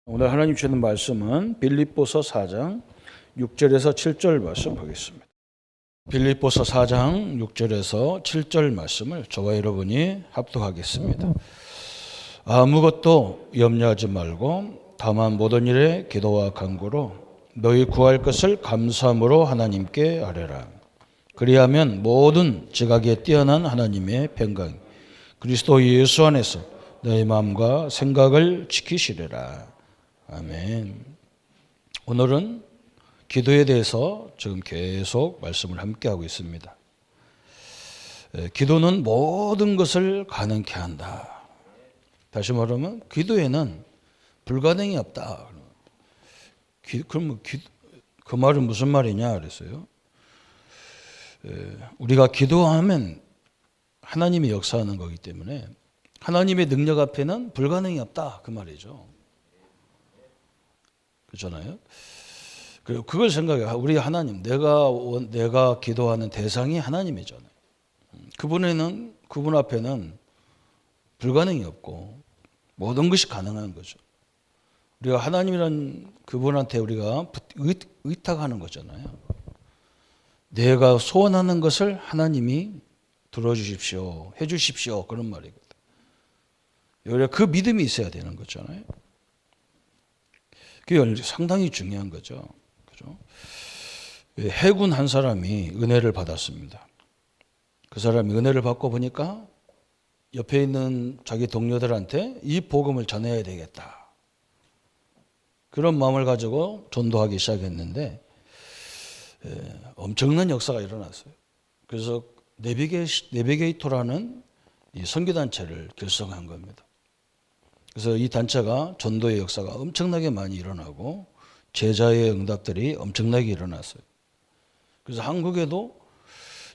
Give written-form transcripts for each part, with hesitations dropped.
오늘 하나님 주시는 말씀은 빌립보서 4장 6절에서 7절 말씀 보겠습니다. 빌립보서 4장 6절에서 7절 말씀을 저와 여러분이 합독하겠습니다. 아무것도 염려하지 말고 다만 모든 일에 기도와 간구로 너희 구할 것을 감사함으로 하나님께 아뢰라. 그리하면 모든 지각에 뛰어난 하나님의 평강 그리스도 예수 안에서 너희 마음과 생각을 지키시리라. 아멘. 오늘은 기도에 대해서 지금 계속 말씀을 함께 하고 있습니다. 기도는 모든 것을 가능케 한다. 다시 말하면 기도에는 불가능이 없다. 그럼 그 말은 무슨 말이냐 그랬어요. 우리가 기도하면 하나님이 역사하는 거기 때문에 하나님의 능력 앞에는 불가능이 없다 그 말이죠. 그렇잖아요. 그걸 생각해. 우리 하나님, 내가 기도하는 대상이 하나님이잖아요. 그분 앞에는 불가능이 없고 모든 것이 가능한 거죠. 우리가 하나님이란 그분한테 우리가 의탁하는 거잖아요. 내가 소원하는 것을 하나님이 들어주십시오, 해주십시오 그런 말이거든. 우리가 그 믿음이 있어야 되는 거잖아요. 그게 상당히 중요한 거죠. 그죠? 해군 한 사람이 은혜를 받았습니다. 그 사람이 은혜를 받고 보니까 옆에 있는 자기 동료들한테 이 복음을 전해야 되겠다. 그런 마음을 가지고 전도하기 시작했는데 엄청난 역사가 일어났어요. 그래서 내비게이터라는 이 선교단체를 결성한 겁니다. 그래서 이 단체가 전도의 역사가 엄청나게 많이 일어나고 제자의 응답들이 엄청나게 일어났어요. 그래서 한국에도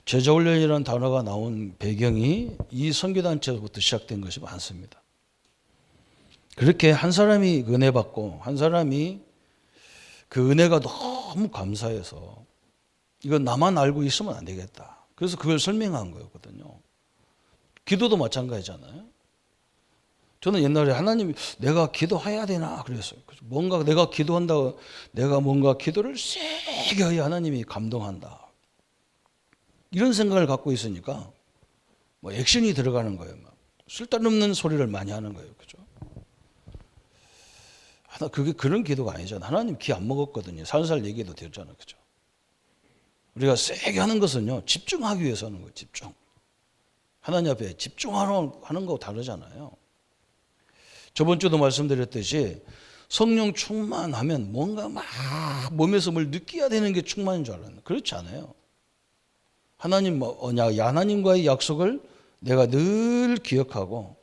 제자훈련이라는 단어가 나온 배경이 이 선교단체부터 시작된 것이 많습니다. 그렇게 한 사람이 은혜 받고 한 사람이 그 은혜가 너무 감사해서 이건 나만 알고 있으면 안 되겠다. 그래서 그걸 설명한 거였거든요. 기도도 마찬가지잖아요. 저는 옛날에 하나님이 내가 기도해야 되나 그랬어요. 뭔가 내가 기도한다고 내가 뭔가 기도를 세게 해야 하나님이 감동한다. 이런 생각을 갖고 있으니까 뭐 액션이 들어가는 거예요. 막 쓸데없는 소리를 많이 하는 거예요. 그죠? 그게 그런 기도가 아니잖아요. 하나님 기 안 먹었거든요. 살살 얘기도 되었잖아요. 그죠? 우리가 세게 하는 것은요, 집중하기 위해서 하는 거예요. 집중. 하나님 앞에 집중하는 거 다르잖아요. 저번 주도 말씀드렸듯이 성령 충만하면 뭔가 막 몸에서 뭘 느껴야 되는 게 충만인 줄 알았는데 그렇지 않아요. 하나님과의 약속을 내가 늘 기억하고,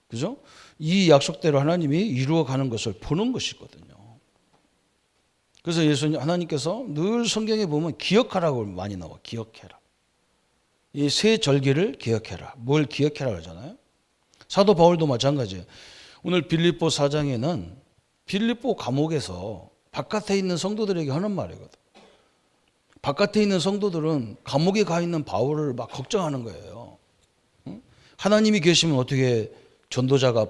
그죠? 이 약속대로 하나님이 이루어가는 것을 보는 것이거든요. 그래서 하나님께서 늘 성경에 보면 기억하라고 많이 나와. 기억해라. 이 세 절기를 기억해라. 뭘 기억해라 그러잖아요. 사도 바울도 마찬가지예요. 오늘 빌립보 4장에는 빌립보 감옥에서 바깥에 있는 성도들에게 하는 말이거든. 바깥에 있는 성도들은 감옥에 가 있는 바울을 막 걱정하는 거예요. 하나님이 계시면 어떻게 전도자가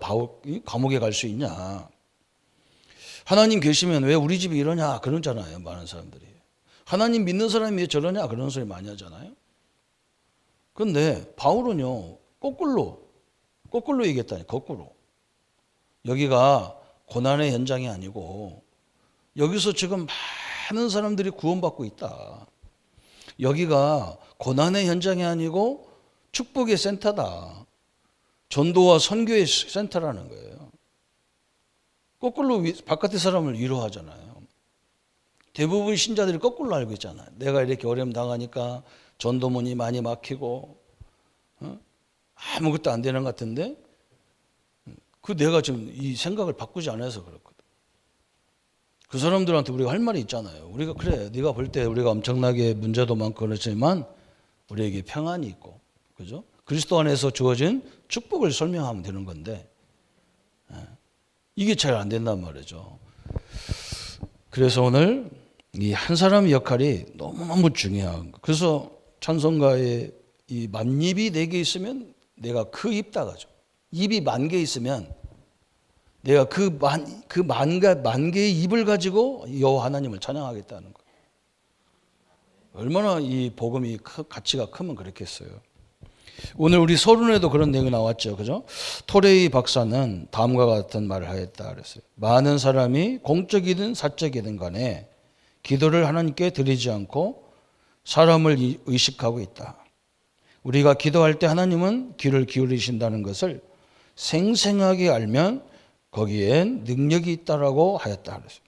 감옥에 갈 수 있냐. 하나님 계시면 왜 우리 집이 이러냐 그러잖아요. 많은 사람들이. 하나님 믿는 사람이 왜 저러냐 그런 소리 많이 하잖아요. 그런데 바울은요 거꾸로 얘기했다니. 거꾸로. 여기가 고난의 현장이 아니고 여기서 지금 많은 사람들이 구원받고 있다. 여기가 고난의 현장이 아니고 축복의 센터다. 전도와 선교의 센터라는 거예요. 거꾸로 바깥의 사람을 위로하잖아요. 대부분 신자들이 거꾸로 알고 있잖아요. 내가 이렇게 어려움 당하니까 전도문이 많이 막히고 아무것도 안 되는 것 같은데 내가 지금 이 생각을 바꾸지 않아서 그렇거든. 그 사람들한테 우리가 할 말이 있잖아요. 우리가 그래 네가 볼 때 우리가 엄청나게 문제도 많고 그렇지만 우리에게 평안이 있고, 그죠? 그리스도 안에서 주어진 축복을 설명하면 되는 건데 이게 잘 안 된단 말이죠. 그래서 오늘 이 한 사람의 역할이 너무너무 중요한 거. 그래서 찬송가에 이 만입이 4개 있으면 내가 그 입 닫아줘. 입이 10,000개 있으면 내가 만 개의 입을 가지고 여호와 하나님을 찬양하겠다는 거예요. 얼마나 이 복음이 가치가 크면 그렇겠어요. 오늘 우리 서론에도 그런 내용이 나왔죠. 그죠? 토레이 박사는 다음과 같은 말을 하였다 그랬어요. 많은 사람이 공적이든 사적이든 간에 기도를 하나님께 드리지 않고 사람을 의식하고 있다. 우리가 기도할 때 하나님은 귀를 기울이신다는 것을 생생하게 알면 거기엔 능력이 있다라고 하였다 그랬어요.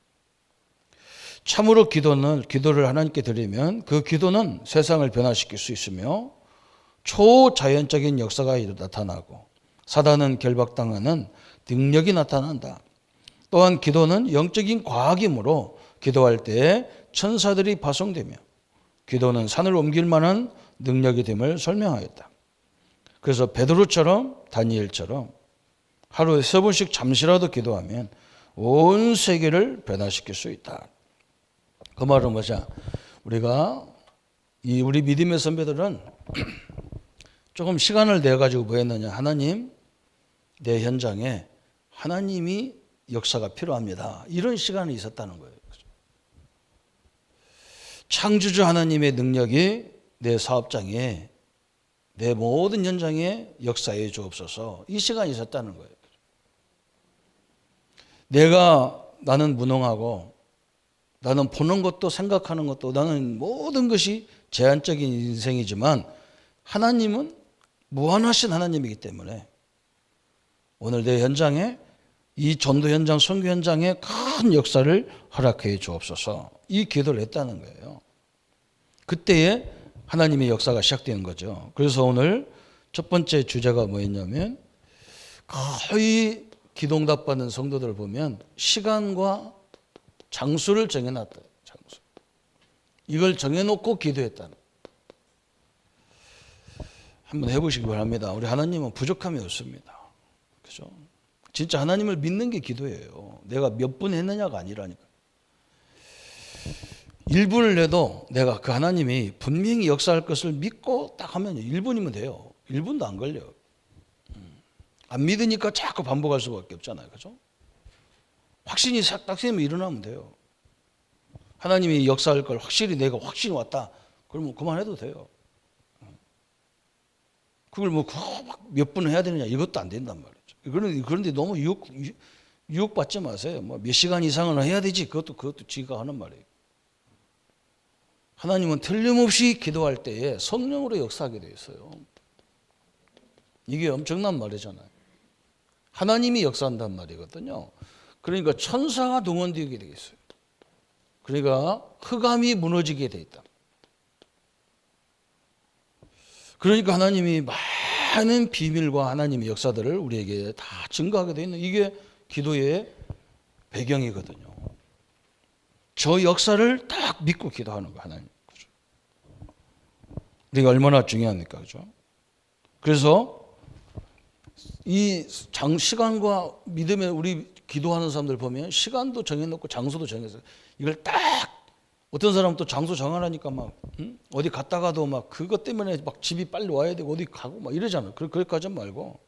참으로 기도를 하나님께 드리면 그 기도는 세상을 변화시킬 수 있으며 초자연적인 역사가 나타나고 사단은 결박당하는 능력이 나타난다. 또한 기도는 영적인 과학이므로 기도할 때 천사들이 파송되며 기도는 산을 옮길 만한 능력이 됨을 설명하였다. 그래서 베드로처럼 다니엘처럼 하루에 3번씩 잠시라도 기도하면 온 세계를 변화시킬 수 있다. 그 말은 뭐냐? 우리 믿음의 선배들은 조금 시간을 내가지고 뭐 했느냐? 하나님, 내 현장에 하나님이 역사가 필요합니다. 이런 시간이 있었다는 거예요. 창조주 하나님의 능력이 내 사업장에, 내 모든 현장에 역사해 주옵소서. 이 시간이 있었다는 거예요. 나는 무능하고, 나는 보는 것도 생각하는 것도, 나는 모든 것이 제한적인 인생이지만 하나님은 무한하신 하나님이기 때문에 오늘 내 현장에, 이 전도 현장, 선교 현장에 큰 역사를 허락해 주옵소서. 이 기도를 했다는 거예요. 그때에 하나님의 역사가 시작되는 거죠. 그래서 오늘 첫 번째 주제가 뭐였냐면, 거의 기도응답 받는 성도들을 보면 시간과 장소를 정해놨다. 장소. 이걸 정해놓고 기도했다는. 한번 해보시기 바랍니다. 우리 하나님은 부족함이 없습니다. 그죠? 진짜 하나님을 믿는 게 기도예요. 내가 몇 분 했느냐가 아니라니까. 1분을 해도 내가 그 하나님이 분명히 역사할 것을 믿고 딱 하면 1분이면 돼요. 1분도 안 걸려요. 안 믿으니까 자꾸 반복할 수밖에 없잖아요. 그죠? 확신이 딱 세면 일어나면 돼요. 하나님이 역사할 걸 내가 확신이 왔다. 그러면 그만해도 돼요. 그걸 몇 분 해야 되느냐, 이것도 안 된단 말이죠. 그런데 너무 유혹받지 마세요. 몇 시간 이상은 해야 되지. 그것도 지가 하는 말이에요. 하나님은 틀림없이 기도할 때에 성령으로 역사하게 되어 있어요. 이게 엄청난 말이잖아요. 하나님이 역사한단 말이거든요. 그러니까 천사가 동원되게 되겠어요. 그러니까 흑암이 무너지게 돼 있다. 그러니까 하나님이 많은 비밀과 하나님의 역사들을 우리에게 다 증거하게 되어 있는, 이게 기도의 배경이거든요. 저 역사를 딱 믿고 기도하는 거, 하나님. 그죠? 우리가 얼마나 중요합니까? 그죠? 그래서 이 시간과 믿음에 우리 기도하는 사람들 보면 시간도 정해놓고 장소도 정해서 이걸 딱, 어떤 사람은 또 장소 정하라니까 어디 갔다가도 그것 때문에 집이 빨리 와야 되고 어디 가고 이러잖아요. 그렇게 하지 말고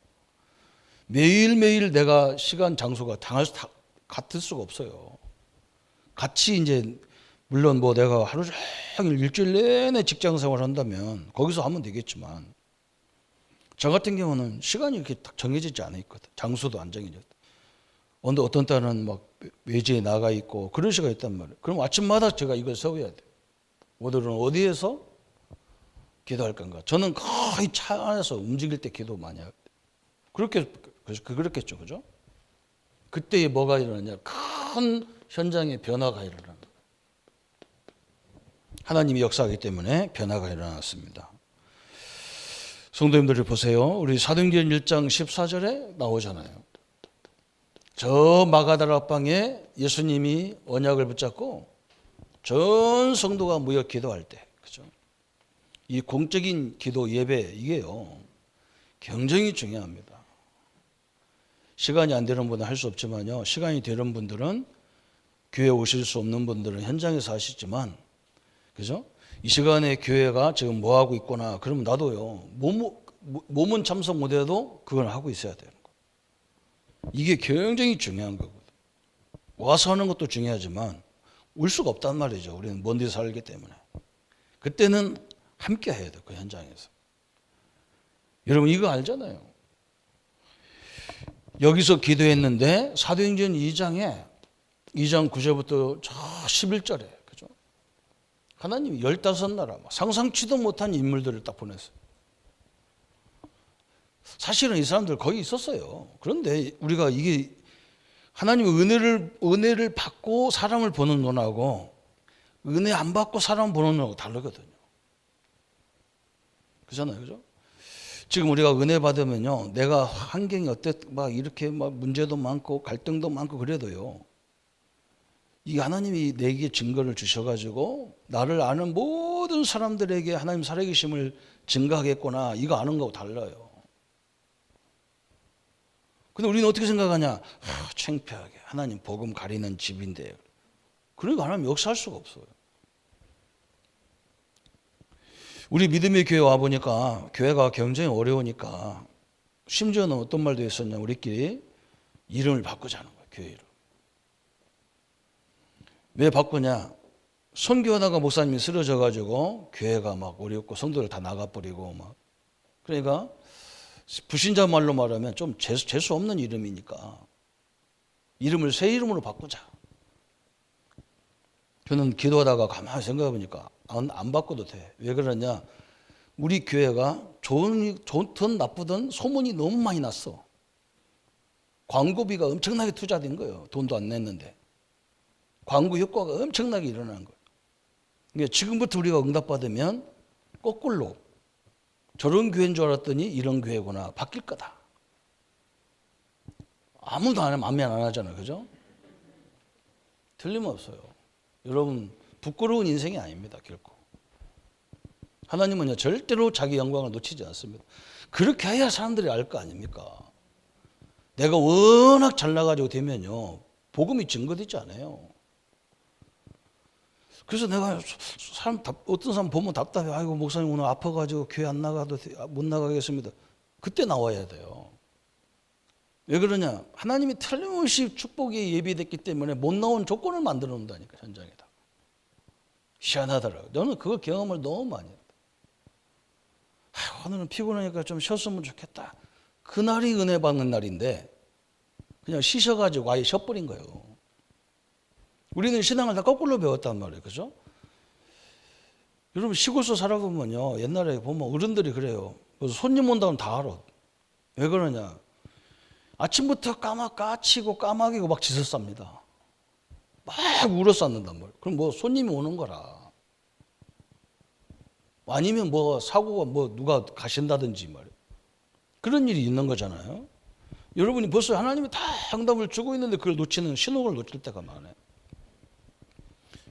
매일매일 내가 시간 장소가 같을 수가 없어요. 같이 이제 물론 내가 하루 종일 일주일 내내 직장 생활을 한다면 거기서 하면 되겠지만, 저 같은 경우는 시간이 이렇게 딱 정해지지 않아 있거든. 장소도 안 정해져. 어떤 때는 외지에 나가 있고 그런 시가 있단 말이에요. 그럼 아침마다 제가 이걸 세워야 돼요. 오늘은 어디에서 기도할 건가? 저는 거의 차 안에서 움직일 때 기도 많이 하거든요. 그렇겠죠. 그죠? 그때 뭐가 일어나냐? 큰 현장의 변화가 일어나는 거예요. 하나님이 역사하기 때문에 변화가 일어났습니다. 성도님들이 보세요. 우리 사도행전 1장 14절에 나오잖아요. 저 마가다라 방에 예수님이 언약을 붙잡고 전 성도가 모여 기도할 때, 그죠? 이 공적인 기도 예배, 이게요 굉장히 중요합니다. 시간이 안 되는 분은 할 수 없지만요, 시간이 되는 분들은, 교회 오실 수 없는 분들은 현장에서 하시지만, 그죠? 이 시간에 교회가 지금 뭐 하고 있구나, 그러면 나도요 몸은 참석 못해도 그걸 하고 있어야 돼요. 이게 굉장히 중요한 거거든. 와서 하는 것도 중요하지만 울 수가 없단 말이죠. 우리는 먼 데 살기 때문에. 그때는 함께 해야 돼, 그 현장에서. 여러분 이거 알잖아요. 여기서 기도했는데 사도행전 2장 9절부터 저 11절에 그죠? 하나님이 15나라 상상치도 못한 인물들을 딱 보냈어요. 사실은 이 사람들 거기 있었어요. 그런데 우리가 이게 하나님의 은혜를 받고 사람을 보는 거하고 은혜 안 받고 사람 보는 거하고 다르거든요. 그렇잖아요, 그죠? 지금 우리가 은혜 받으면요, 내가 환경이 막 이렇게 막 문제도 많고 갈등도 많고 그래도요, 이 하나님이 내게 증거를 주셔가지고 나를 아는 모든 사람들에게 하나님 살아계심을 증거하겠구나, 이거 아는 거하고 달라요. 근데 우리는 어떻게 생각하냐? 창피하게 하나님 복음 가리는 집인데, 그러니까 하나님 역사할 수가 없어요. 우리 믿음의 교회 와보니까 교회가 굉장히 어려우니까 심지어는 어떤 말도 했었냐, 우리끼리 이름을 바꾸자는 거예요. 교회 이름. 왜 바꾸냐? 선교하다가 목사님이 쓰러져가지고 교회가 막 어렵고 성도들 다 나가버리고 막, 그러니까 불신자 말로 말하면 좀 재수 없는 이름이니까 이름을 새 이름으로 바꾸자. 저는 기도하다가 가만히 생각해 보니까 안 바꿔도 돼. 왜 그러냐? 우리 교회가 좋든 나쁘든 소문이 너무 많이 났어. 광고비가 엄청나게 투자된 거예요. 돈도 안 냈는데. 광고 효과가 엄청나게 일어나는 거예요. 그러니까 지금부터 우리가 응답받으면 거꾸로 저런 교회인 줄 알았더니 이런 교회구나, 바뀔 거다. 아무도 안 하면 안면 안 하잖아요. 그죠? 틀림없어요. 여러분, 부끄러운 인생이 아닙니다. 결코. 하나님은요, 절대로 자기 영광을 놓치지 않습니다. 그렇게 해야 사람들이 알 거 아닙니까? 내가 워낙 잘나가지고 되면요, 복음이 증거되지 않아요. 그래서 내가 어떤 사람 보면 답답해. 아이고, 목사님 오늘 아파가지고 교회 안 나가도 못 나가겠습니다. 그때 나와야 돼요. 왜 그러냐? 하나님이 틀림없이 축복이 예비됐기 때문에 못 나온 조건을 만들어 놓는다니까, 현장에다. 희한하더라고요. 저는 그 경험을 너무 많이 했다. 오늘은 피곤하니까 좀 쉬었으면 좋겠다. 그날이 은혜 받는 날인데 그냥 쉬셔가지고 아예 쉬어버린 거예요. 우리는 신앙을 다 거꾸로 배웠단 말이에요. 그죠? 여러분 시골서 살아보면요, 옛날에 보면 어른들이 그래요. 그래서 손님 온다면 다 알아. 왜 그러냐? 아침부터 까치고 까마귀고 막 짖어 쌉니다. 막 울어 쌌는단 말이에요. 그럼 뭐 손님이 오는 거라. 아니면 뭐 사고가 뭐 누가 가신다든지 말이에요. 그런 일이 있는 거잖아요. 여러분이 벌써 하나님이 다 응답을 주고 있는데 그걸 놓치는, 신호를 놓칠 때가 많아요.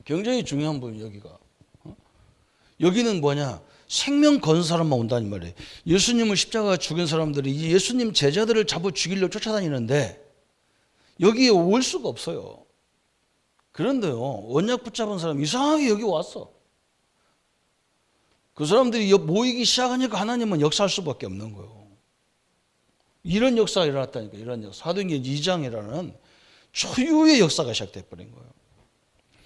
굉장히 중요한 부분 여기가. 여기는 뭐냐? 생명 건 사람만 온다는 말이에요. 예수님을 십자가에 죽인 사람들이 예수님 제자들을 잡아 죽이려고 쫓아다니는데 여기에 올 수가 없어요. 그런데요, 언약 붙잡은 사람 이상하게 여기 왔어. 그 사람들이 모이기 시작하니까 하나님은 역사할 수밖에 없는 거예요. 이런 역사가 일어났다니까. 이런 역사. 사도행전 2장이라는 초유의 역사가 시작돼 버린 거예요.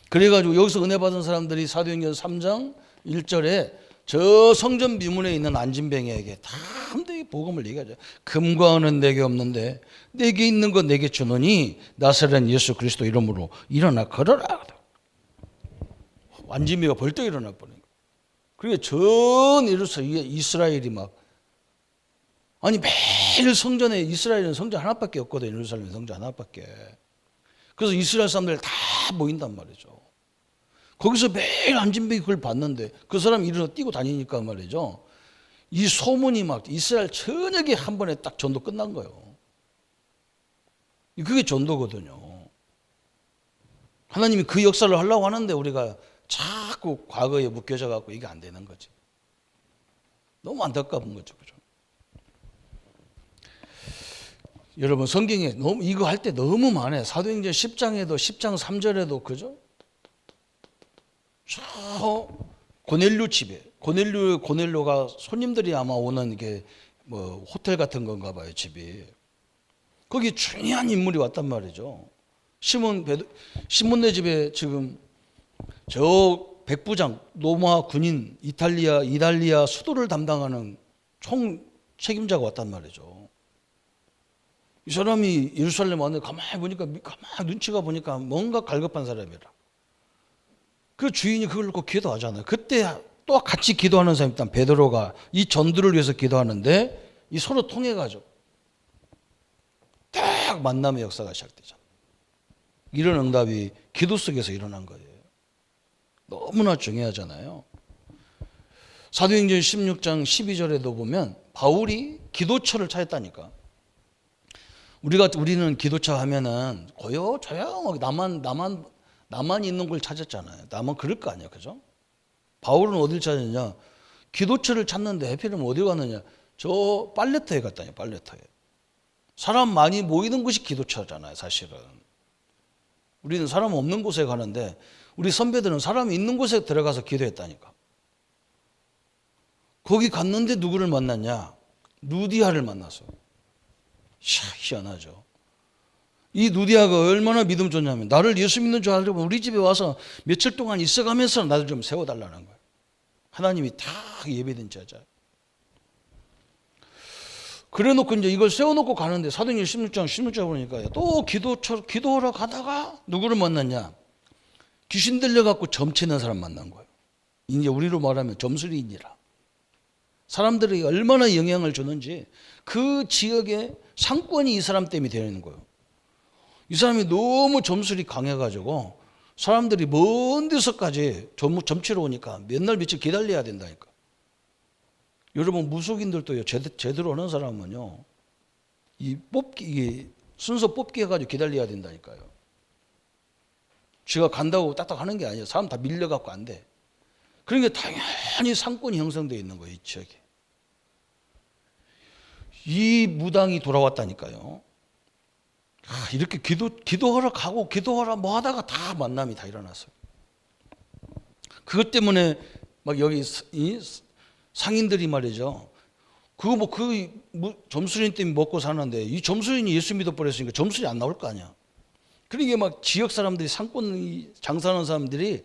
그래가지고 여기서 은혜 받은 사람들이 사도행전 3장 1절에 저 성전 미문에 있는 안진뱅이에게 담대히 복음을 얘기하죠. 금과 은은 내게 없는데 내게 있는 거 내게 주노니 나사렛 예수 그리스도 이름으로 일어나 걸어라. 안진뱅이가 벌떡 일어나 버린 거예요. 그게 전 이스라엘이 막, 아니 매일 성전에, 이스라엘은 성전 하나밖에 없거든요. 예루살렘 성전 하나밖에. 그래서 이스라엘 사람들 다 모인단 말이죠. 거기서 매일 안진뱅이 그걸 봤는데 그 사람이 일어나 뛰고 다니니까 말이죠. 이 소문이 막 이스라엘 전역에 한 번에 딱 전도 끝난 거예요. 그게 전도거든요. 하나님이 그 역사를 하려고 하는데 우리가 자꾸 과거에 묶여져 갖고 이게 안 되는 거지. 너무 안타까운 거죠. 그죠? 여러분 성경에 너무 이거 할 때 너무 많아요. 사도행전 10장에도 10장 3절에도 그죠? 저 고넬료 집에 고넬료가 손님들이 아마 오는 게 뭐 호텔 같은 건가 봐요, 집이. 거기 중요한 인물이 왔단 말이죠. 시몬네 집에 지금 저 백부장, 로마 군인, 이탈리아 수도를 담당하는 총 책임자가 왔단 말이죠. 이 사람이 예루살렘 왔는데 가만히 보니까, 가만히 눈치가 보니까 뭔가 갈급한 사람이라. 그 주인이 그걸 놓고 기도하잖아요. 그때 또 같이 기도하는 사람이 일단 베드로가 이 전도를 위해서 기도하는데 이 서로 통해가지고 딱 만남의 역사가 시작되잖아요. 이런 응답이 기도 속에서 일어난 거예요. 너무나 중요하잖아요. 사도행전 16장 12절에도 보면 바울이 기도처를 찾았다니까. 우리는 기도처 하면은 조용하게 나만 있는 걸 찾았잖아요. 나만 그럴 거 아니야, 그죠? 바울은 어딜 찾았냐? 기도처를 찾는데 해필이면 어디 갔느냐? 저 빨래터에 갔다니, 빨래터에. 사람 많이 모이는 곳이 기도처잖아요, 사실은. 우리는 사람 없는 곳에 가는데 우리 선배들은 사람이 있는 곳에 들어가서 기도했다니까. 거기 갔는데 누구를 만났냐? 누디아를 만났어. 희한하죠. 이 누디아가 얼마나 믿음 좋냐면 나를 예수 믿는 줄 알고 우리 집에 와서 며칠 동안 있어가면서 나를 좀 세워달라는 거예요. 하나님이 다 예배된 자자. 그래놓고 이제 이걸 세워놓고 가는데 사도행전 16장 보니까 또 기도하러 가다가 누구를 만났냐? 귀신 들려갖고 점치는 사람 만난 거예요. 이제 우리로 말하면 점술인이라. 사람들이 얼마나 영향을 주는지 그 지역의 상권이 이 사람 때문에 되는 거예요. 이 사람이 너무 점술이 강해가지고 사람들이 먼 데서까지 점치러 오니까 몇 날 며칠 기다려야 된다니까. 여러분 무속인들도요, 제대로 하는 사람은요, 이게 순서 뽑기 해가지고 기다려야 된다니까요. 쥐가 간다고 딱딱 하는 게 아니에요. 사람 다 밀려갖고 안 돼. 그러니까 당연히 상권이 형성되어 있는 거예요, 이 지역에. 이 무당이 돌아왔다니까요. 이렇게 기도하러 가고 기도하러 뭐 하다가 다 만남이 다 일어났어요. 그것 때문에 막 여기 이 상인들이 말이죠. 점수인 때문에 먹고 사는데 이 점수인이 예수 믿어버렸으니까 점수이 안 나올 거 아니야. 그러니까 막 지역 사람들이 상권 장사하는 사람들이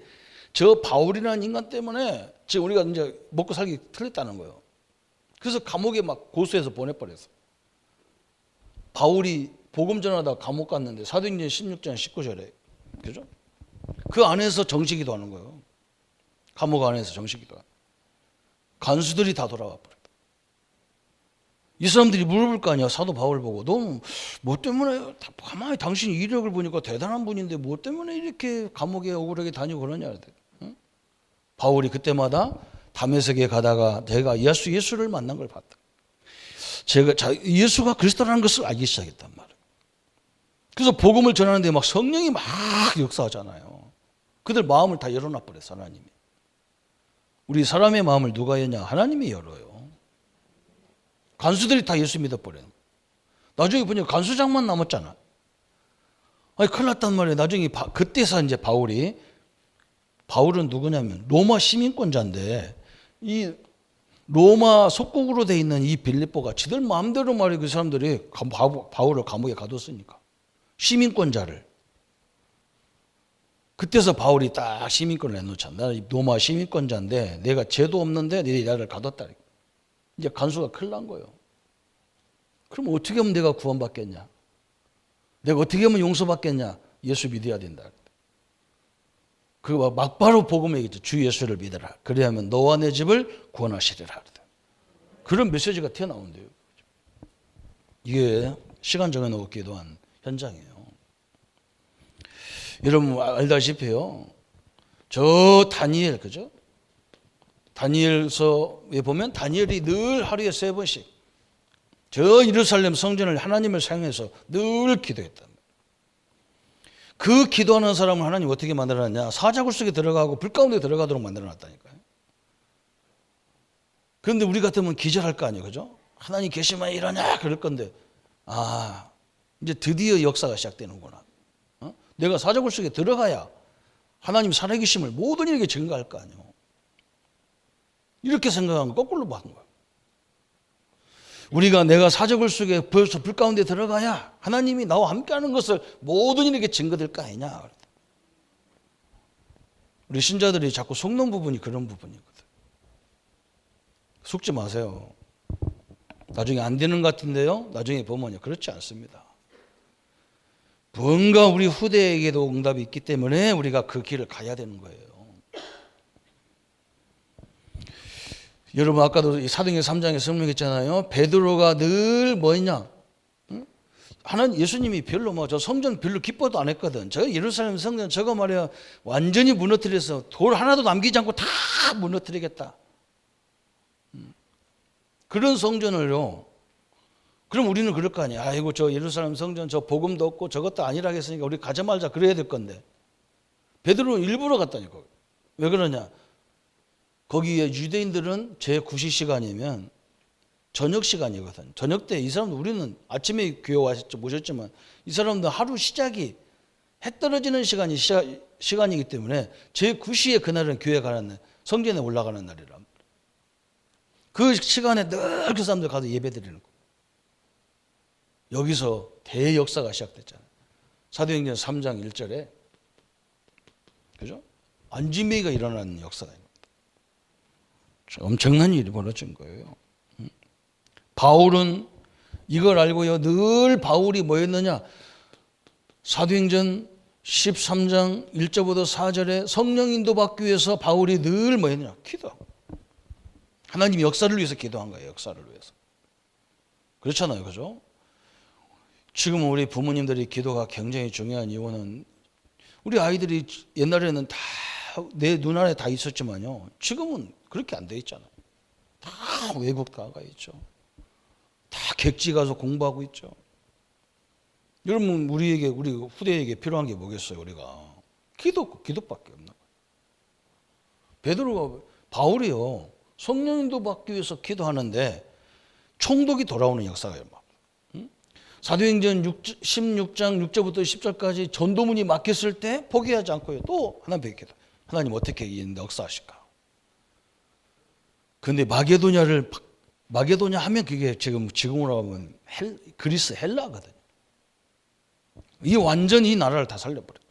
저 바울이라는 인간 때문에 우리가 이제 먹고 살기 틀렸다는 거예요. 그래서 감옥에 막 고소해서 보내버렸어. 바울이 복음 전하다가 감옥 갔는데 사도행전 16장 19절에 그죠? 그 안에서 정식기도 하는 거예요. 감옥 안에서 정식기도. 간수들이 다 돌아와 버렸다. 이 사람들이 물어볼 거 아니야. 사도 바울 보고 너 뭐 때문에 가만히 당신 이력을 보니까 대단한 분인데 뭐 때문에 이렇게 감옥에 억울하게 다니고 그러냐. 응? 바울이 그때마다 다메섹에 가다가 제가 예수를 만난 걸 봤다. 예수가 그리스도라는 것을 알기 시작했단 말이에요. 그래서 복음을 전하는데 막 성령이 막 역사하잖아요. 그들 마음을 다 열어놔 버렸어, 하나님이. 우리 사람의 마음을 누가 여냐? 하나님이 열어요. 간수들이 다 예수 믿어버려요. 나중에 보니까 간수장만 남았잖아. 아니, 큰일 났단 말이에요. 나중에 그때서 이제 바울은 누구냐면 로마 시민권자인데 이 로마 속국으로 돼 있는 이 빌립보가 지들 마음대로 말이에요. 그 사람들이 바울을 감옥에 가뒀으니까. 시민권자를. 그때서 바울이 딱 시민권을 내놓자. 나 로마 시민권자인데 내가 죄도 없는데 나를 가뒀다. 이제 간수가 큰일 난 거예요. 그럼 어떻게 하면 내가 구원받겠냐? 내가 어떻게 하면 용서받겠냐? 예수 믿어야 된다. 그거 막바로 복음에 얘기했죠. 주 예수를 믿어라. 그래야면 너와 내 집을 구원하시리라. 그런 메시지가 튀어나온대요. 이게 시간 정해놓고 기도한 현장이에요. 여러분 알다시피요. 저 다니엘, 그죠? 다니엘서에 보면 다니엘이 늘 하루에 3번씩 저 예루살렘 성전을 하나님을 사용해서 늘 기도했다. 그 기도하는 사람을 하나님 어떻게 만들어놨냐? 사자굴 속에 들어가고 불 가운데 들어가도록 만들어놨다니까요. 그런데 우리 같으면 기절할 거 아니에요, 그죠? 하나님 계시면 이러냐? 그럴 건데, 이제 드디어 역사가 시작되는구나. 내가 사자굴 속에 들어가야 하나님 살아계심을 모든 이에게 증거할 거 아니에요. 이렇게 생각하면 거꾸로 받은 거예요. 우리가 내가 사적을 속에 벌써 불 가운데 들어가야 하나님이 나와 함께하는 것을 모든 이에게 증거될 거 아니냐. 우리 신자들이 자꾸 속는 부분이 그런 부분이거든. 속지 마세요. 나중에 안 되는 것 같은데요. 나중에 보면요. 그렇지 않습니다. 뭔가 우리 후대에게도 응답이 있기 때문에 우리가 그 길을 가야 되는 거예요. 여러분 아까도 사도행전 3장에 설명했잖아요. 베드로가 늘 뭐였냐? 하나님 예수님이 별로 뭐 저 성전 별로 기뻐도 안 했거든. 저 예루살렘 성전 저거 말이야 완전히 무너뜨려서 돌 하나도 남기지 않고 다 무너뜨리겠다. 그런 성전을요. 그럼 우리는 그럴 거 아니야. 아이고 저 예루살렘 성전 저 복음도 없고 저것도 아니라 했으니까 우리 가자 말자 그래야 될 건데. 베드로는 일부러 갔다니까. 왜 그러냐? 거기에 유대인들은 제9시 시간이면 저녁 시간이거든. 저녁 때 이 사람들 우리는 아침에 교회 와셨죠 모셨지만 이 사람들 하루 시작이 해 떨어지는 시간이기 때문에 제9시에 그날은 교회 가는 날, 성전에 올라가는 날이라. 그 시간에 늘 그 사람들 가서 예배 드리는 거. 여기서 대역사가 시작됐잖아요. 사도행전 3장 1절에 그죠? 안지매가 일어나는 역사가 있는 거예요. 엄청난 일이 벌어진 거예요. 바울은 이걸 알고요. 늘 바울이 뭐였느냐? 사도행전 13장 1절부터 4절에 성령 인도 받기 위해서 바울이 늘 뭐였느냐? 기도. 하나님 역사를 위해서 기도한 거예요. 역사를 위해서. 그렇잖아요. 그죠? 지금 우리 부모님들이 기도가 굉장히 중요한 이유는 우리 아이들이 옛날에는 다 내 눈안에 다 있었지만요. 지금은 그렇게 안 돼 있잖아요. 다 외국 나가 있죠. 다 객지 가서 공부하고 있죠. 여러분 우리 후대에게 필요한 게 뭐겠어요? 우리가 기도밖에 없는 거예요. 베드로가 바울이요. 성령인도 받기 위해서 기도하는데 총독이 돌아오는 역사가 막. 사도행전 16장 6절부터 10절까지 전도문이 막혔을 때 포기하지 않고요. 또 하나님 기도. 하나님 어떻게 이 역사하실까? 근데 마게도냐 하면 그게 지금으로 하면 그리스 헬라거든요. 이 완전히 이 나라를 다 살려버려요.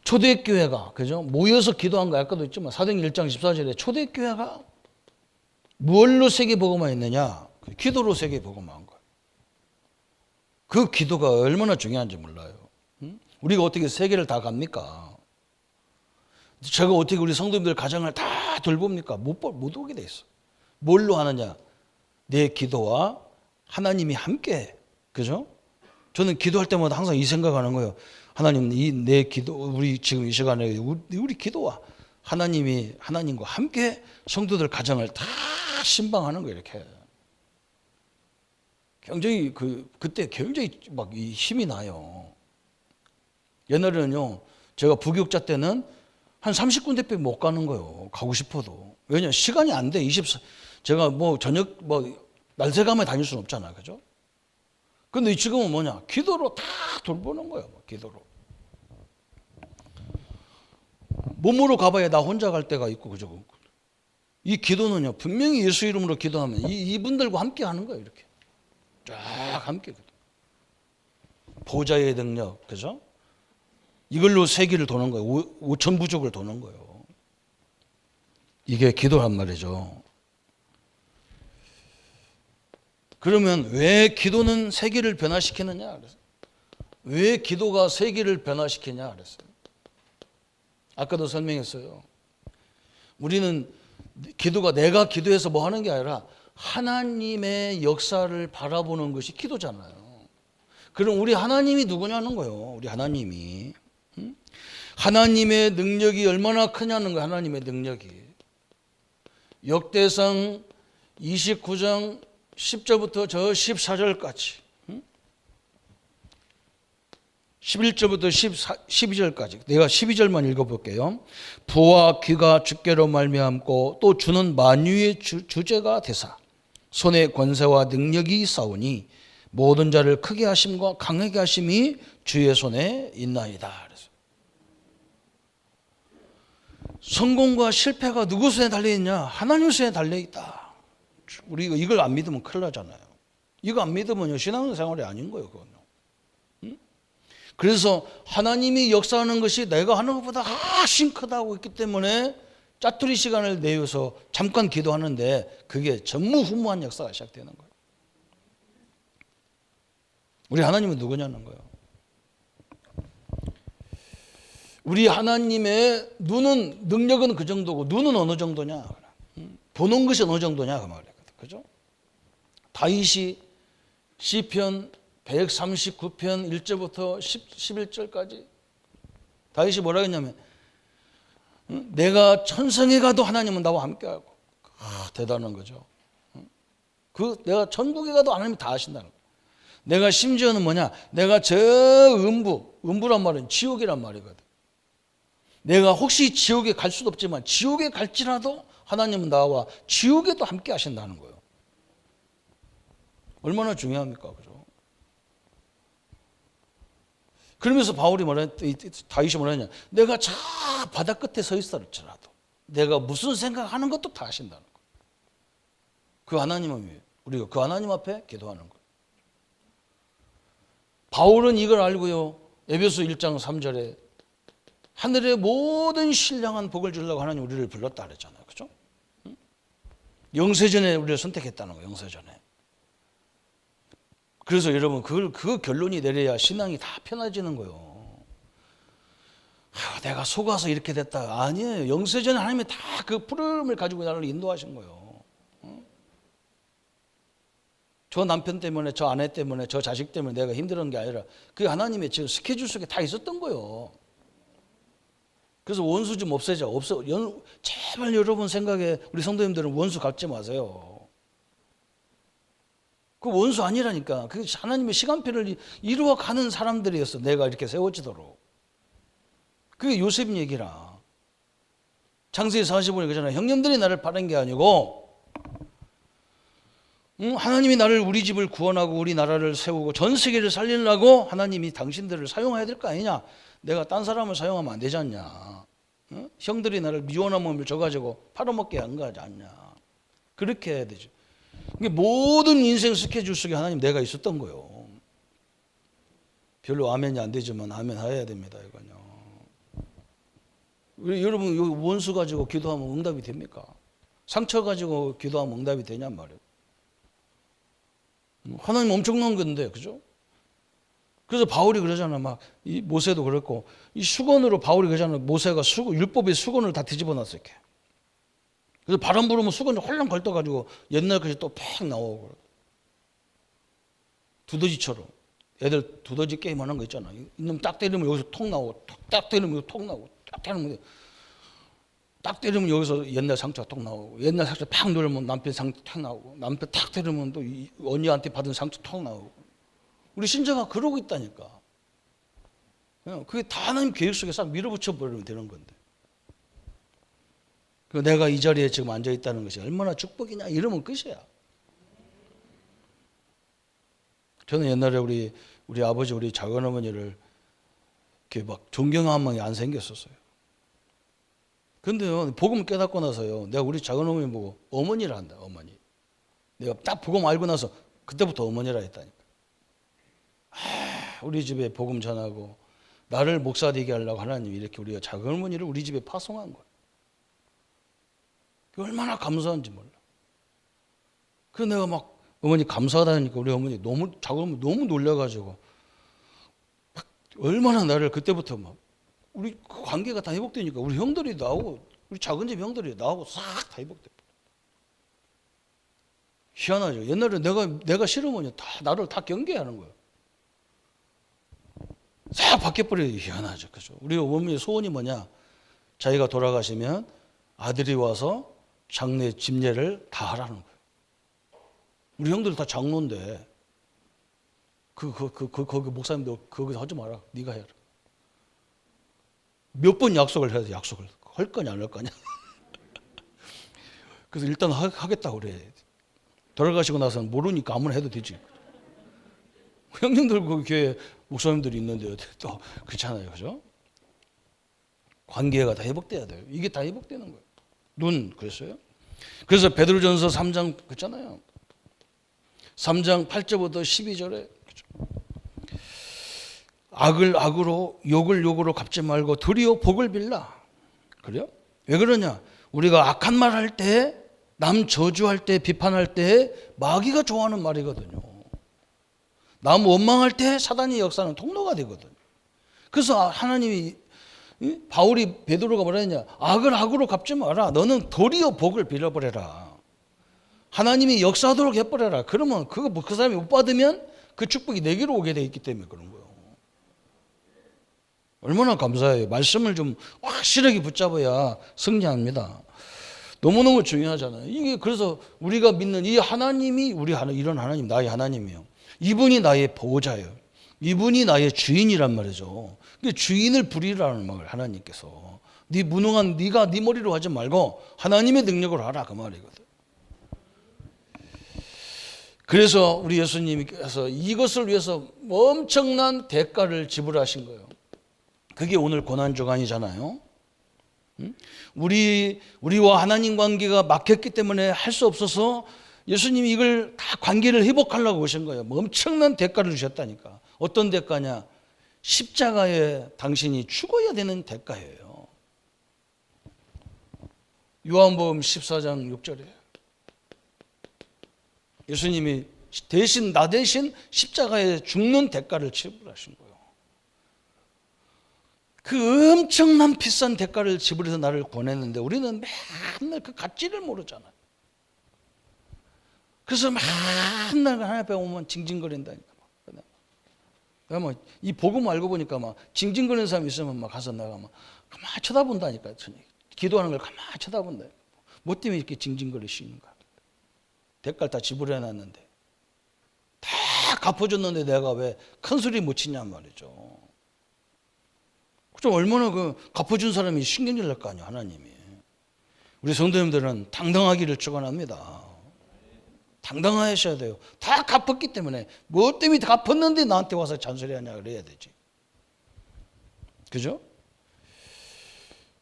초대교회가 그죠? 모여서 기도한 거 아까도 있지만 사도행전 1장 14절에 초대교회가 뭘로 세계복음화 했느냐? 기도로 세계복음화 한 거예요. 그 기도가 얼마나 중요한지 몰라요. 우리가 어떻게 세계를 다 갑니까? 제가 어떻게 우리 성도님들 가정을 다 돌봅니까? 못 오게 돼 있어. 뭘로 하느냐? 내 기도와 하나님이 함께, 그죠? 저는 기도할 때마다 항상 이 생각하는 거예요. 하나님, 내 기도, 우리 지금 이 시간에 우리 기도와 하나님과 함께 성도들 가정을 다 신방하는 거예요, 이렇게. 굉장히 그때 굉장히 막 이 힘이 나요. 옛날에는요, 제가 부교육자 때는 한 30군데밖에 못 가는 거예요. 가고 싶어도. 왜냐, 시간이 안 돼. 제가 저녁, 날새감에 다닐 수는 없잖아요. 그죠? 근데 지금은 뭐냐? 기도로 다 돌보는 거예요. 기도로. 몸으로 가봐야 나 혼자 갈 때가 있고, 그죠? 이 기도는요, 분명히 예수 이름으로 기도하면 이분들과 함께 하는 거예요. 이렇게. 쫙 함께. 보좌의 능력, 그죠? 이걸로 세계를 도는 거예요. 5천 부족을 도는 거예요. 이게 기도란 말이죠. 그러면 왜 기도는 세계를 변화시키느냐? 그랬어요. 왜 기도가 세계를 변화시키냐? 그랬어요. 아까도 설명했어요. 우리는 기도가 내가 기도해서 뭐 하는 게 아니라 하나님의 역사를 바라보는 것이 기도잖아요. 그럼 우리 하나님이 누구냐는 거예요. 우리 하나님이. 하나님의 능력이 얼마나 크냐는 거예요. 하나님의 능력이. 역대상 29장 10절부터 저 14절까지 11절부터 12절까지 내가 12절만 읽어볼게요. 부와 귀가 주께로 말미암고 또 주는 만유의 주제가 되사 손에 권세와 능력이 있사오니 모든 자를 크게 하심과 강하게 하심이 주의 손에 있나이다. 성공과 실패가 누구 손에 달려있냐? 하나님 손에 달려있다. 우리 이걸 안 믿으면 큰일 나잖아요. 이거 안 믿으면 신앙생활이 아닌 거예요. 그거는. 그래서 하나님이 역사하는 것이 내가 하는 것보다 훨씬 크다고 했기 때문에 짜투리 시간을 내어서 잠깐 기도하는데 그게 전무후무한 역사가 시작되는 거예요. 우리 하나님은 누구냐는 거예요. 우리 하나님의 눈은, 능력은 그 정도고 눈은 어느 정도냐, 보는 것이 어느 정도냐 그 말이에요. 그죠? 다윗이 시편 139편 1절부터 11절까지 다윗이 뭐라 했냐면 내가 천성에 가도 하나님은 나와 함께하고. 대단한 거죠. 내가 천국에 가도 하나님이 다 하신다는 거예요. 내가 심지어는 뭐냐, 내가 저 음부란 말은 지옥이란 말이거든. 내가 혹시 지옥에 갈 수도 없지만 지옥에 갈지라도 하나님은 나와 지옥에도 함께 하신다는 거예요. 얼마나 중요합니까? 그죠? 그러면서 바울이 다윗이 뭐라 했냐, 내가 저 바다 끝에 서 있을지라도 내가 무슨 생각하는 것도 다 하신다는 거예요. 그 하나님은 우리가 그 하나님 앞에 기도하는 거예요. 바울은 이걸 알고요, 에베소 1장 3절에 하늘의 모든 신령한 복을 주려고 하나님 우리를 불렀다 그랬잖아요. 그죠? 영세전에 우리를 선택했다는 거예요. 영세전에. 그래서 여러분 그 결론이 내려야 신앙이 다 편해지는 거예요. 내가 속아서 이렇게 됐다. 아니에요. 영세전에 하나님이 다 그 푸름을 가지고 나를 인도하신 거예요. 저 남편 때문에, 저 아내 때문에, 저 자식 때문에 내가 힘들은 게 아니라 그게 하나님의 지금 스케줄 속에 다 있었던 거예요. 그래서 원수 좀 없애자. 제발 여러분 생각에 우리 성도님들은 원수 갖지 마세요. 그 원수 아니라니까. 그 하나님의 시간표를 이루어가는 사람들이었어. 내가 이렇게 세워지도록. 그게 요셉 얘기라. 창세기 45년 그잖아요. 형님들이 나를 파는 게 아니고 하나님이 나를, 우리 집을 구원하고 우리 나라를 세우고 전 세계를 살리려고 하나님이 당신들을 사용해야 될 거 아니냐. 내가 딴 사람을 사용하면 안 되지 않냐. 형들이 나를 미워한 몸을 줘가지고 팔아먹게 한 거지 않냐. 그렇게 해야 되죠. 모든 인생 스케줄 속에 하나님 내가 있었던 거예요. 별로 아멘이 안 되지만 아멘 해야 됩니다. 이건요. 여러분 원수 가지고 기도하면 응답이 됩니까? 상처 가지고 기도하면 응답이 되냔 말이에요. 하나님 엄청난 건데, 그죠? 그래서 바울이 그러잖아. 이 모세도 그렇고, 이 수건으로 바울이 그러잖아. 모세가 율법의 수건을 다 뒤집어 놨어, 이렇게. 그래서 바람 불으면 수건이 홀랑 걸떠가지고 옛날 것이 또 팩 나오고. 두더지처럼. 애들 두더지 게임 하는 거 있잖아. 이놈 딱 때리면 여기서 톡 나오고, 딱 때리면 여기 톡 나오고, 딱 때리면 여기서 옛날 상처가 톡 나오고, 옛날 상처 팍 누르면 남편 상처 탁 나오고, 남편 탁 때리면 또 언니한테 받은 상처 톡 나오고. 우리 신자가 그러고 있다니까. 그게 다 하나님 계획 속에 싹 밀어붙여 버리면 되는 건데. 내가 이 자리에 지금 앉아 있다는 것이 얼마나 축복이냐 이러면 끝이야. 저는 옛날에 우리 아버지, 우리 작은 어머니를 이렇게 막 존경한 마음이 안 생겼었어요. 근데요, 복음 깨닫고 나서요, 내가 우리 작은 어머니 보고 어머니라 한다, 어머니. 내가 딱 복음 알고 나서 그때부터 어머니라 했다니까. 우리 집에 복음 전하고 나를 목사 되게 하려고 하나님이 이렇게 우리가 작은 어머니를 우리 집에 파송한 거예요. 얼마나 감사한지 몰라. 그래서 내가 막 어머니 감사하다니까 우리 어머니 작은 어머니 너무 놀라가지고 얼마나 나를 그때부터 막 우리 그 관계가 다 회복되니까 우리 형들이 나오고 우리 작은 집 형들이 나오고 싹 다 회복돼. 희한하죠. 옛날에 내가 싫으면 다 나를 다 경계하는 거예요. 싹 바뀌어버려요. 희한하죠. 그죠? 우리 어머니의 소원이 뭐냐? 자기가 돌아가시면 아들이 와서 장례 집례를 다 하라는 거예요. 우리 형들 다 장로인데 거기 목사님도 거기서 하지 마라. 네가 해라. 몇 번 약속을 해야 돼. 약속을 할 거냐 안 할 거냐. 그래서 일단 하겠다고 그래. 돌아가시고 나서는 모르니까 아무나 해도 되지. 형님들 그 교회 목사님들이 있는데 또 그렇잖아요. 그죠? 관계가 다 회복돼야 돼요. 이게 다 회복되는 거예요. 눈 그랬어요. 그래서 베드로전서 3장 그랬잖아요. 3장 8절부터 12절에 악을 악으로 욕을 욕으로 갚지 말고 도리어 복을 빌라. 그래요? 왜 그러냐? 우리가 악한 말 할 때, 남 저주할 때, 비판할 때 마귀가 좋아하는 말이거든요. 남 원망할 때 사단이 역사하는 통로가 되거든요. 그래서 하나님이 바울이 베드로가 뭐라 했냐? 악을 악으로 갚지 마라. 너는 도리어 복을 빌어버려라. 하나님이 역사하도록 해버려라. 그러면 그 사람이 못 받으면 그 축복이 내게로 오게 돼 있기 때문에 그런 거예요. 얼마나 감사해요. 말씀을 좀 확실하게 붙잡아야 승리합니다. 너무너무 중요하잖아요. 이게 그래서 우리가 믿는 이 하나님이 이런 하나님, 나의 하나님이에요. 이분이 나의 보호자예요. 이분이 나의 주인이란 말이죠. 주인을 부리라는 말을 하나님께서 네 무능한 네가 네 머리로 하지 말고 하나님의 능력으로 하라 그 말이거든. 그래서 우리 예수님께서 이것을 위해서 엄청난 대가를 지불하신 거예요. 그게 오늘 고난주간이잖아요. 우리와 하나님 관계가 막혔기 때문에 할 수 없어서 예수님이 이걸 다 관계를 회복하려고 오신 거예요. 엄청난 대가를 주셨다니까. 어떤 대가냐? 십자가에 당신이 죽어야 되는 대가예요. 요한복음 14장 6절에 예수님이 나 대신 십자가에 죽는 대가를 지불하신 거예요. 그 엄청난 비싼 대가를 지불해서 나를 구원했는데 우리는 맨날 그 가치를 모르잖아요. 그래서 맨날 하나님 앞에 오면 징징거린다니까. 뭐 이 복음 알고 보니까 막 징징거리는 사람 있으면 막 가서 내가 막 가만히 쳐다본다니까. 기도하는 걸 가만히 쳐다본다. 뭐 때문에 이렇게 징징거리시는가? 대가를 다 지불해놨는데 다 갚아줬는데 내가 왜 큰 소리 못 치냔 말이죠. 좀 얼마나 갚아준 사람이 신경질 날 거 아니야, 하나님이. 우리 성도님들은 당당하기를 축원합니다. 당당하셔야 돼요. 다 갚았기 때문에. 뭐 때문에 다 갚았는데 나한테 와서 잔소리하냐 그래야 되지. 그죠?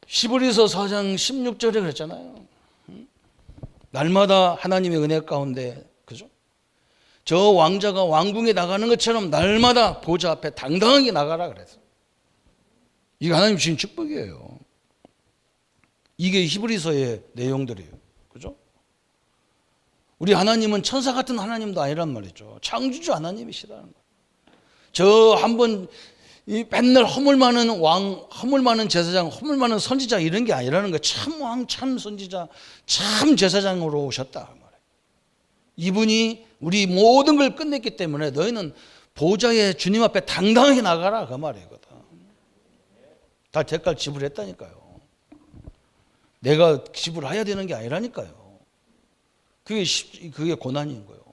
히브리서 4장 16절에 그랬잖아요. 날마다 하나님의 은혜 가운데, 그죠? 저 왕자가 왕궁에 나가는 것처럼 날마다 보좌 앞에 당당하게 나가라 그랬어요. 이게 하나님 주신 축복이에요. 이게 히브리서의 내용들이에요. 그죠? 우리 하나님은 천사 같은 하나님도 아니란 말이죠. 창조주 하나님이시라는 거예요. 저 한번 맨날 허물 많은 왕, 허물 많은 제사장, 허물 많은 선지자 이런 게 아니라는 거예요. 참 왕, 참 선지자, 참 제사장으로 오셨다 말이에요. 이분이 우리 모든 걸 끝냈기 때문에 너희는 보좌의 주님 앞에 당당하게 나가라 그 말이거든. 다 대가를 지불했다니까요. 내가 지불해야 되는 게 아니라니까요. 그게 고난인 거예요.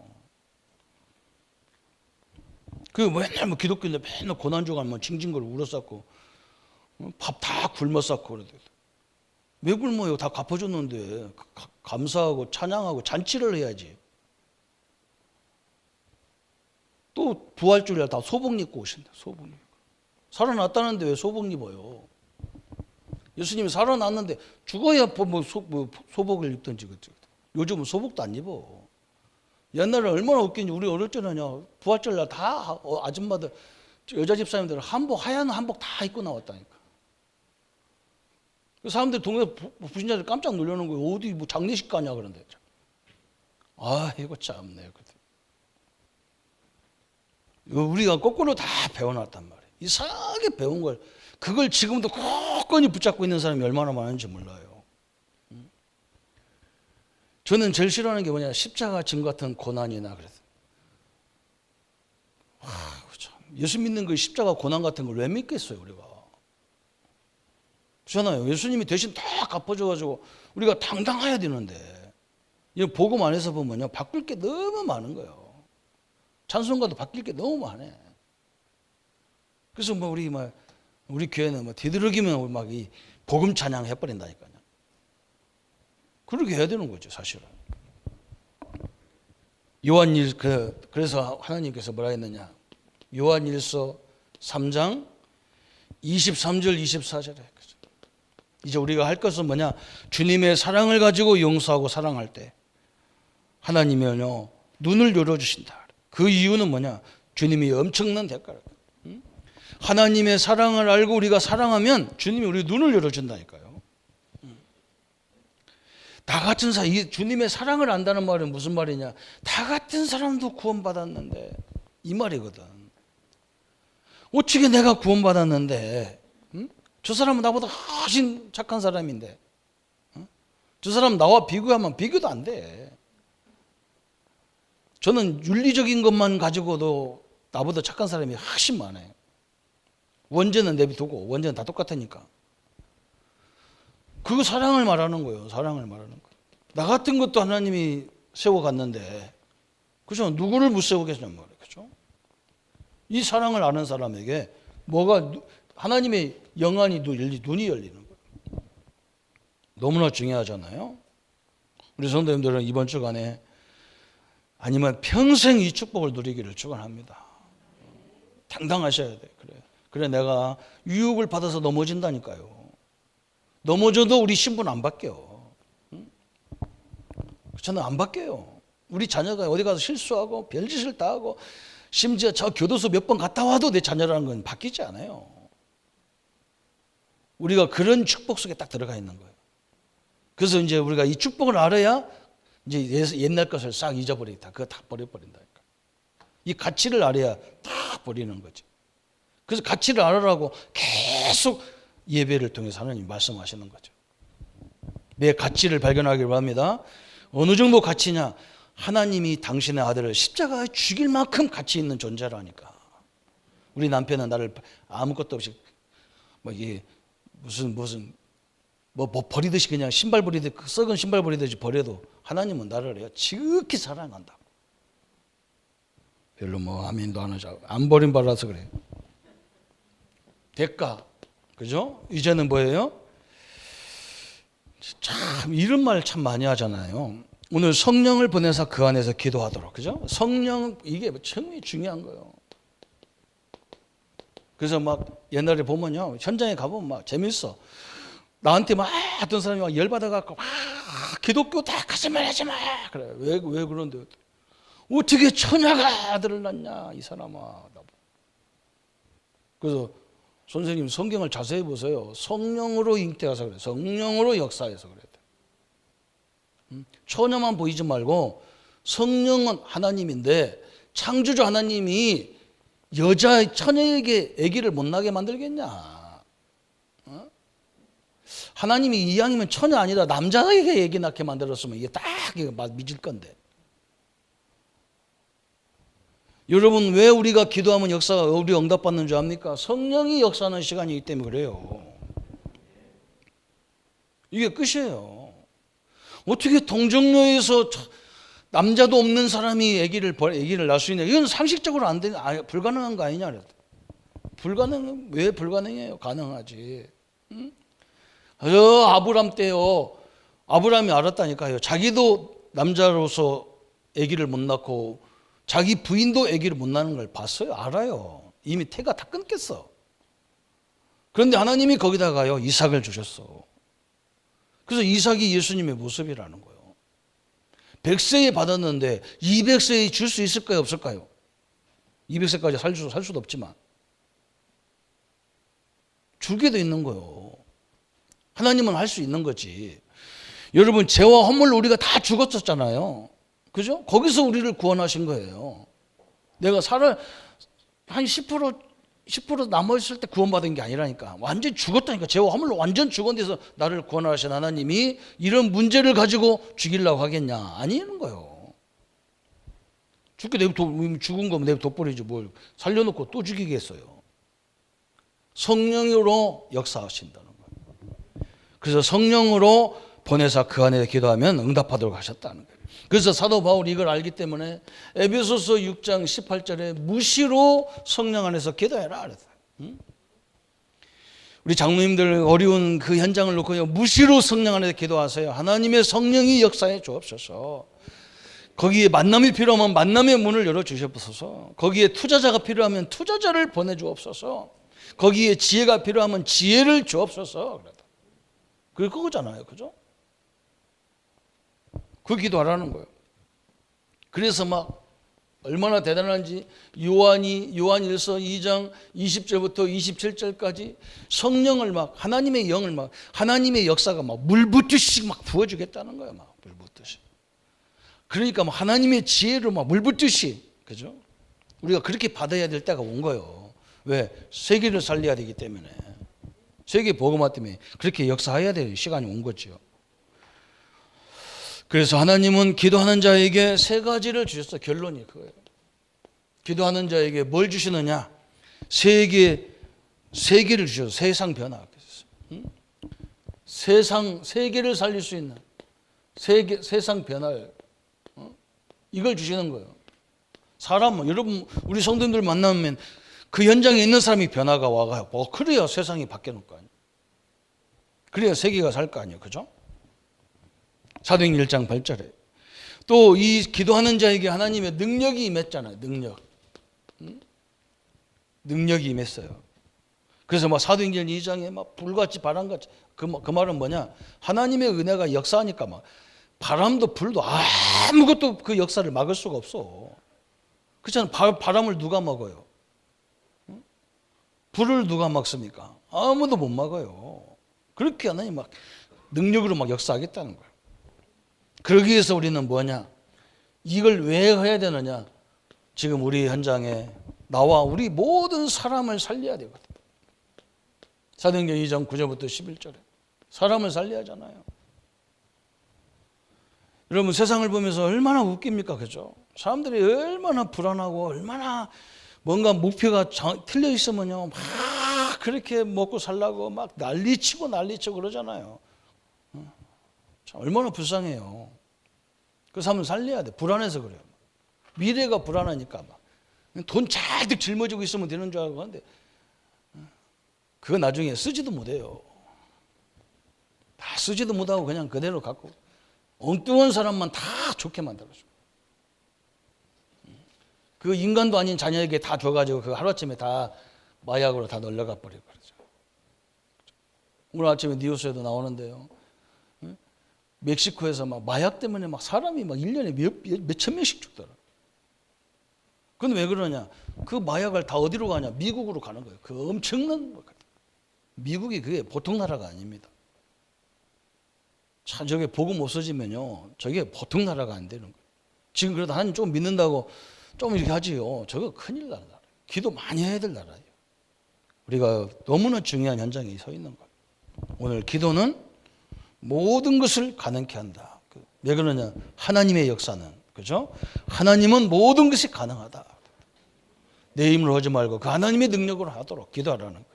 맨날 기독교인데 맨날 고난주가 뭐 징징거리고 울었었고 밥 다 굶었었고 그래도 왜 굶어요? 다 갚아줬는데 감사하고 찬양하고 잔치를 해야지. 또 부활주일날 다 소복 입고 오신다. 소복 입고. 살아났다는데 왜 소복 입어요? 예수님이 살아났는데 죽어야 소복을 입든지. 요즘은 소복도 안 입어. 옛날에 얼마나 웃긴지 우리 어릴 때는요. 부활절날 다 아줌마들 여자 집사님들 하얀 한복 다 입고 나왔다니까. 사람들이 동네 부신자들 깜짝 놀라는 거예요. 어디 뭐 장례식 가냐 그런데. 이거 참네. 우리가 거꾸로 다 배워놨단 말이에요. 이상하게 배운 걸 그걸 지금도 굳건히 붙잡고 있는 사람이 얼마나 많은지 몰라요. 저는 제일 싫어하는 게 뭐냐, 십자가 짐 같은 고난이나 그래서 예수 믿는 그 십자가 고난 같은 걸 왜 믿겠어요 우리가? 그렇잖아요. 예수님이 대신 다 갚아줘가지고 우리가 당당해야 되는데 이 복음 안에서 보면요 바꿀 게 너무 많은 거예요. 찬송가도 바뀔 게 너무 많아. 그래서 우리 교회는 되도록이면 막 이 복음 찬양 해버린다니까요. 그렇게 해야 되는 거죠, 사실은. 그래서 하나님께서 뭐라 했느냐? 요한일서 3장 23절 24절에 이제 우리가 할 것은 뭐냐? 주님의 사랑을 가지고 용서하고 사랑할 때 하나님은요 눈을 열어주신다. 그 이유는 뭐냐? 주님이 엄청난 대가를. 하나님의 사랑을 알고 우리가 사랑하면 주님이 우리 눈을 열어준다니까요. 다 같은 사람, 주님의 사랑을 안다는 말은 무슨 말이냐? 다 같은 사람도 구원받았는데 이 말이거든. 어떻게 내가 구원받았는데 저 사람은 나보다 훨씬 착한 사람인데 저 사람 나와 비교하면 비교도 안 돼. 저는 윤리적인 것만 가지고도 나보다 착한 사람이 훨씬 많아요. 원죄는 내비두고 원죄는 다 똑같으니까. 그 사랑을 말하는 거예요. 사랑을 말하는 거예요. 나 같은 것도 하나님이 세워갔는데 그죠? 누구를 못 세우겠냐는 말이에요. 그죠? 이 사랑을 아는 사람에게 뭐가 하나님의 영안이 눈이 열리는 거예요. 너무나 중요하잖아요. 우리 성도님들은 이번 주간에 아니면 평생 이 축복을 누리기를 축원합니다. 당당하셔야 돼. 그래 내가 유혹을 받아서 넘어진다니까요. 넘어져도 우리 신분 안 바뀌어. 저는 안 바뀌어요. 우리 자녀가 어디 가서 실수하고 별짓을 다 하고 심지어 저 교도소 몇 번 갔다 와도 내 자녀라는 건 바뀌지 않아요. 우리가 그런 축복 속에 딱 들어가 있는 거예요. 그래서 이제 우리가 이 축복을 알아야 이제 옛날 것을 싹 잊어버리겠다. 그거 다 버려버린다니까. 이 가치를 알아야 다 버리는 거지. 그래서 가치를 알아라고 계속 예배를 통해서 하나님 말씀하시는 거죠. 내 가치를 발견하기를 바랍니다. 어느 정도 가치냐? 하나님이 당신의 아들을 십자가에 죽일 만큼 가치 있는 존재라니까. 우리 남편은 나를 아무것도 없이 무슨 버리듯이 그냥 신발 버리듯이 썩은 신발 버리듯이 버려도 하나님은 나를 지극히 사랑한다. 별로 아멘도 안 하자. 안 버림받아서 그래요. 대가. 그죠? 이제는 뭐예요? 참 이런 말 참 많이 하잖아요. 오늘 성령을 보내서 그 안에서 기도하도록. 그죠? 성령 이게 정말 중요한 거예요. 그래서 막 옛날에 보면요. 현장에 가보면 막 재밌어. 나한테 막 어떤 사람이 막 열받아갖고 기독교다 거짓말 하지 마. 그래. 왜 그런데 어떻게 처녀가 아들을 낳냐 이 사람아. 그래서 선생님 성경을 자세히 보세요. 성령으로 잉태해서 그래. 성령으로 역사해서 그래. 처녀만 보이지 말고 성령은 하나님인데 창조주 하나님이 여자 처녀에게 아기를 못 낳게 만들겠냐? 하나님이 이왕이면 처녀 아니라 남자에게 아기 낳게 만들었으면 이게 딱 믿을 건데. 여러분 왜 우리가 기도하면 역사가 우리 응답받는 줄 압니까? 성령이 역사하는 시간이기 때문에 그래요. 이게 끝이에요. 어떻게 동정녀에서 남자도 없는 사람이 아기를 낳을 수 있냐? 이건 상식적으로 안 되는 불가능한 거 아니냐? 왜 불가능해요? 가능하지. 응? 아브람 때요. 아브람이 알았다니까요. 자기도 남자로서 아기를 못 낳고 자기 부인도 아기를 못 낳는 걸 봤어요. 알아요. 이미 태가 다 끊겼어. 그런데 하나님이 거기다가요 이삭을 주셨어. 그래서 이삭이 예수님의 모습이라는 거예요. 100세에 받았는데 200세에 줄 수 있을까요? 없을까요? 200세까지 살 수도 없지만 주게도 있는 거예요. 하나님은 할 수 있는 거지. 여러분 죄와 허물로 우리가 다 죽었었잖아요. 그죠? 거기서 우리를 구원하신 거예요. 내가 한 10% 남아있을 때 구원받은 게 아니라니까. 완전히 죽었다니까. 죄와 허물로 완전 죽은 데서 나를 구원하신 하나님이 이런 문제를 가지고 죽이려고 하겠냐? 아니는 거예요. 죽은 거면 내가 돋버리지 뭘 살려놓고 또 죽이겠어요. 성령으로 역사하신다는 거예요. 그래서 성령으로 보내사 그 안에 기도하면 응답하도록 하셨다는 거예요. 그래서 사도 바울이 이걸 알기 때문에 에베소서 6장 18절에 무시로 성령 안에서 기도해라 그랬어요. 우리 장로님들 어려운 그 현장을 놓고 무시로 성령 안에서 기도하세요. 하나님의 성령이 역사해 주옵소서. 거기에 만남이 필요하면 만남의 문을 열어주시옵소서. 거기에 투자자가 필요하면 투자자를 보내주옵소서. 거기에 지혜가 필요하면 지혜를 주옵소서. 그게 그거잖아요. 그죠? 그 기도하라는 거예요. 그래서 막 얼마나 대단한지 요한일서 2장 20절부터 27절까지 성령을 막 하나님의 영을 막 하나님의 역사가 막 물 붓듯이 막 부어주겠다는 거예요. 막 물 붓듯이. 그러니까 막 하나님의 지혜로 막 물 붓듯이, 그죠? 우리가 그렇게 받아야 될 때가 온 거예요. 왜? 세계를 살려야 되기 때문에. 세계 복음화 때문에 그렇게 역사해야 될 시간이 온 거죠. 그래서 하나님은 기도하는 자에게 세 가지를 주셨어요. 결론이 그거예요. 기도하는 자에게 뭘 주시느냐? 세계를 주셔서 세상 변화. 세계를 살릴 수 있는 세상 변화를 이걸 주시는 거예요. 여러분 우리 성도님들 만나면 그 현장에 있는 사람이 변화가 와가지고 그래야 세상이 바뀌는 거 아니에요. 그래야 세계가 살 거 아니에요. 그죠? 사도행전 1장 8절에 또 이 기도하는 자에게 하나님의 능력이 임했잖아요. 능력이 임했어요. 그래서 막 사도행전 2장에 막 불같이 바람같이 그 말은 뭐냐? 하나님의 은혜가 역사하니까 막 바람도 불도 아무것도 그 역사를 막을 수가 없어. 그렇잖아요. 바람을 누가 막아요? 불을 누가 막습니까? 아무도 못 막아요. 그렇게 하나님 막 능력으로 막 역사하겠다는 거예요. 그러기 위해서 우리는 뭐냐? 이걸 왜 해야 되느냐? 지금 우리 현장에 나와 우리 모든 사람을 살려야 되거든. 사도행전 2장 9절부터 11절에 사람을 살려야 하잖아요. 여러분 세상을 보면서 얼마나 웃깁니까? 그죠? 사람들이 얼마나 불안하고 얼마나 뭔가 목표가 틀려 있으면요 막 그렇게 먹고 살라고 막 난리치고 그러잖아요. 참 얼마나 불쌍해요. 그 사람을 살려야 돼. 불안해서 그래요. 미래가 불안하니까 막 돈 잔뜩 짊어지고 있으면 되는 줄 알고 하는데 그거 나중에 쓰지도 못해요. 다 쓰지도 못하고 그냥 그대로 갖고 엉뚱한 사람만 다 좋게 만들어줘. 그 인간도 아닌 자녀에게 다 줘가지고 그 하루아침에 다 마약으로 다 널려가 버리고 그러죠. 오늘 아침에 뉴스에도 나오는데요. 멕시코에서 막 마약 때문에 막 사람이 막 1년에 몇천 명씩 죽더라. 근데 왜 그러냐? 그 마약을 다 어디로 가냐? 미국으로 가는 거예요. 그 엄청난 미국이 그게 보통 나라가 아닙니다. 참 저게 복음 없어지면요, 저게 보통 나라가 안 되는 거예요. 지금 그래도 하나님 좀 믿는다고 좀 이렇게 하지요. 저거 큰일 나는 나라예요. 기도 많이 해야 될 나라예요. 우리가 너무나 중요한 현장에 서 있는 거예요. 오늘 기도는 모든 것을 가능케 한다. 왜 그러냐? 하나님의 역사는, 그죠? 하나님은 모든 것이 가능하다. 내 힘으로 하지 말고 그 하나님의 능력으로 하도록 기도하라는 거예요.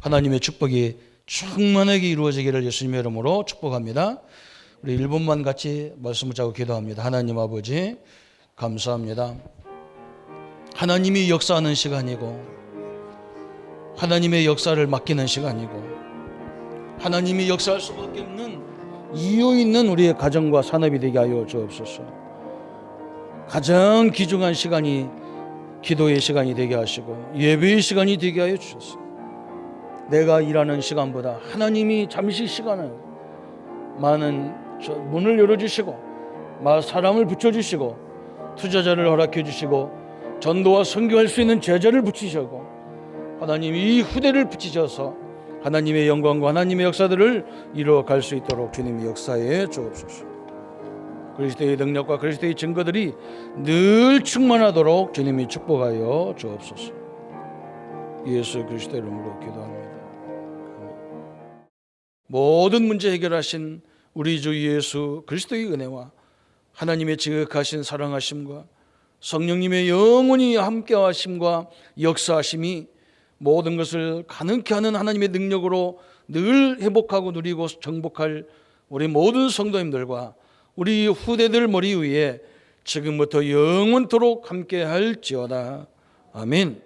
하나님의 축복이 충만하게 이루어지기를 예수님의 이름으로 축복합니다. 우리 1분만 같이 말씀을 잡고 기도합니다. 하나님 아버지 감사합니다. 하나님이 역사하는 시간이고 하나님의 역사를 맡기는 시간이고 하나님이 역사할 수밖에 없는 이유 있는 우리의 가정과 산업이 되게 하여 주옵소서. 가장 귀중한 시간이 기도의 시간이 되게 하시고 예배의 시간이 되게 하여 주셨습니다. 내가 일하는 시간보다 하나님이 잠시 시간을 많은 문을 열어주시고 사람을 붙여주시고 투자자를 허락해 주시고 전도와 선교할 수 있는 제자를 붙이시고 하나님이 이 후대를 붙이셔서 하나님의 영광과 하나님의 역사들을 이루어갈 수 있도록 주님이 역사해 주옵소서. 그리스도의 능력과 그리스도의 증거들이 늘 충만하도록 주님이 축복하여 주옵소서. 예수 그리스도 이름으로 기도합니다. 모든 문제 해결하신 우리 주 예수 그리스도의 은혜와 하나님의 지극하신 사랑하심과 성령님의 영원히 함께하심과 역사하심이 모든 것을 가능케 하는 하나님의 능력으로 늘 회복하고 누리고 정복할 우리 모든 성도님들과 우리 후대들 머리 위에 지금부터 영원토록 함께할지어다. 아멘.